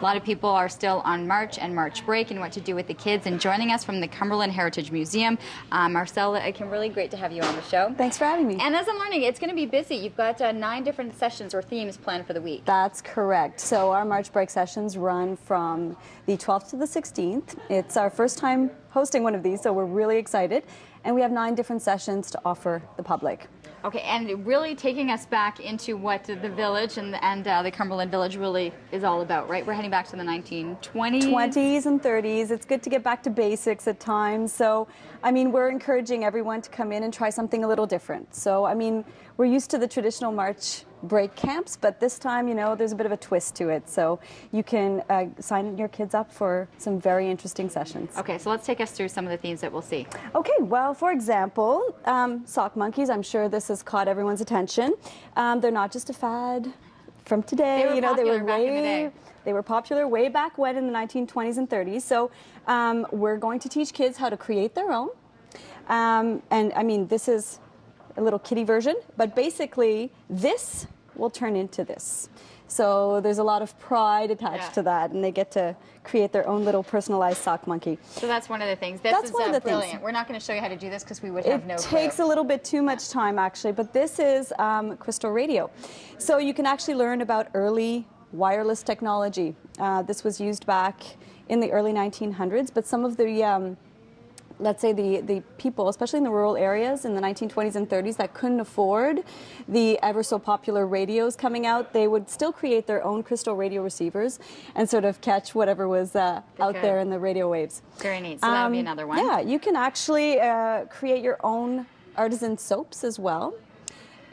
A lot of people are still on March and March break and what to do with the kids. And joining us from the Cumberland Heritage Museum, Marcella, Kimberly, great to have you on the show. Thanks for having me. And as I'm learning, it's going to be busy. You've got 9 different sessions or themes planned for the week. That's correct. So our March break sessions run from the 12th to the 16th. It's our first time hosting one of these, so we're really excited. And we have 9 different sessions to offer the public. Okay, and really taking us back into what the village and the Cumberland Village really is all about, right? We're heading back to the 1920s. 20s and 30s. It's good to get back to basics at times. So, I mean, we're encouraging everyone to come in and try something a little different. So, I mean, we're used to the traditional March break camps, but this time, you know, there's a bit of a twist to it. So you can sign your kids up for some very interesting sessions. Okay, so let's take us through some of the themes that we'll see. Okay, well, for example, sock monkeys. I'm sure this has caught everyone's attention. They're not just a fad from today. They were popular way back when in the 1920s and 30s. So we're going to teach kids how to create their own. And I mean, this is a little kiddie version, but basically this will turn into this. So there's a lot of pride attached to that, and they get to create their own little personalized sock monkey. So that's one of the things. This is brilliant. Things. We're not going to show you how to do this because we would have no clue. It takes a little bit too much time, actually, but this is crystal radio. So you can actually learn about early wireless technology. This was used back in the early 1900s, but some of the let's say the people, especially in the rural areas in the 1920s and 30s that couldn't afford the ever so popular radios coming out, they would still create their own crystal radio receivers and sort of catch whatever was out there in the radio waves. Very neat. So that would be another one. Yeah, you can actually create your own artisan soaps as well.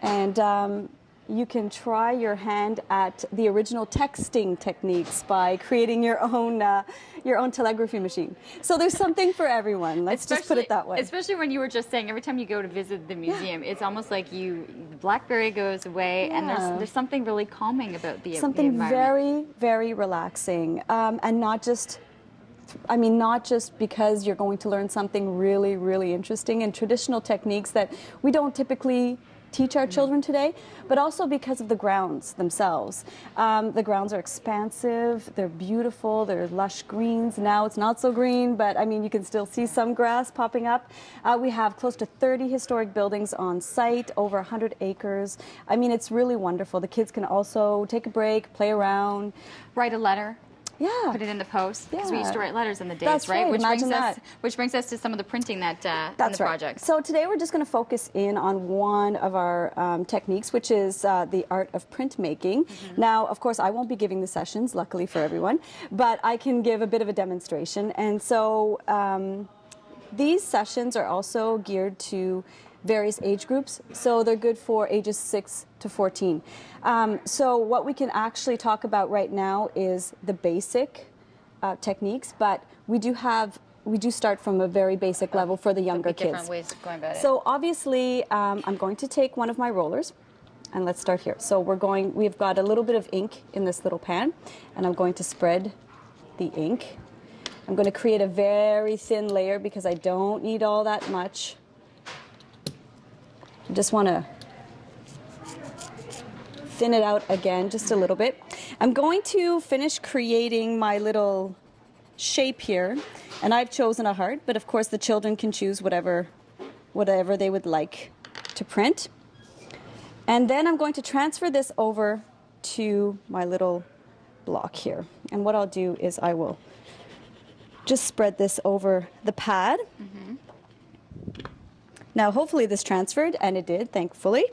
And you can try your hand at the original texting techniques by creating your own telegraphy machine. So there's something for everyone. Let's just put it that way. Especially when you were just saying, every time you go to visit the museum, it's almost like BlackBerry goes away, and there's something really calming about the environment. Very, very relaxing, and not just because you're going to learn something really, really interesting and traditional techniques that we don't typically teach our children today, but also because of the grounds themselves. The grounds are expansive, they're beautiful, they're lush greens. Now it's not so green, but I mean, you can still see some grass popping up. We have close to 30 historic buildings on site, over 100 acres. I mean, it's really wonderful. The kids can also take a break, play around. Write a letter. Yeah. Put it in the post, because we used to write letters in the days, That's right? Which brings us to some of the printing in the project. So today we're just going to focus in on one of our techniques, which is the art of printmaking. Now, of course, I won't be giving the sessions, luckily for everyone, but I can give a bit of a demonstration. And so these sessions are also geared to various age groups, so they're good for ages 6 to 14. So what we can actually talk about right now is the basic techniques, but we do start from a very basic level for the younger kids. Different ways of going about it. So obviously, I'm going to take one of my rollers, and let's start here. So we've got a little bit of ink in this little pan, and I'm going to spread the ink. I'm going to create a very thin layer because I don't need all that much. I just want to thin it out again just a little bit. I'm going to finish creating my little shape here, and I've chosen a heart, but of course the children can choose whatever they would like to print. And then I'm going to transfer this over to my little block here. And what I'll do is I will just spread this over the pad. Now, hopefully this transferred, and it did, thankfully.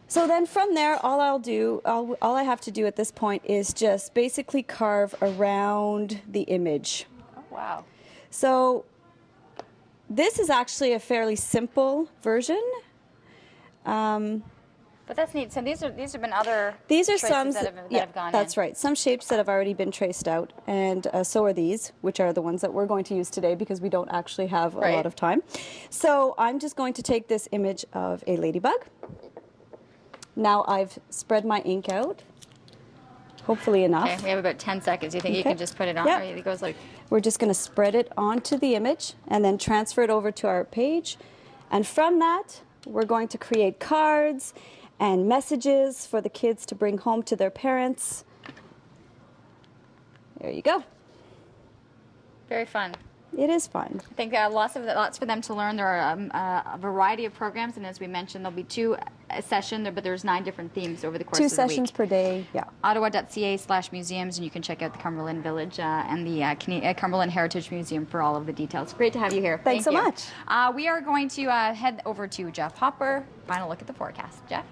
So then from there, all I have to do at this point is just basically carve around the image. Oh, wow. So this is actually a fairly simple version. But that's neat. So these have been other traces that have gone in. That's right. Some shapes that have already been traced out, and so are these, which are the ones that we're going to use today because we don't actually have a lot of time. So I'm just going to take this image of a ladybug. Now I've spread my ink out, hopefully enough. Okay, we have about 10 seconds. You think you can just put it on? Yep. Or it goes like... We're just going to spread it onto the image and then transfer it over to our page. And from that, we're going to create cards and messages for the kids to bring home to their parents. There you go. Very fun. It is fun. I think lots for them to learn. There are a variety of programs, and as we mentioned, there'll be 2 sessions, but there's 9 different themes over the course of the week. 2 sessions per day, yeah. Ottawa.ca/museums, and you can check out the Cumberland Village and the Cumberland Heritage Museum for all of the details. Great to have you here. Thanks so much. We are going to head over to Jeff Hopper. Final look at the forecast. Jeff?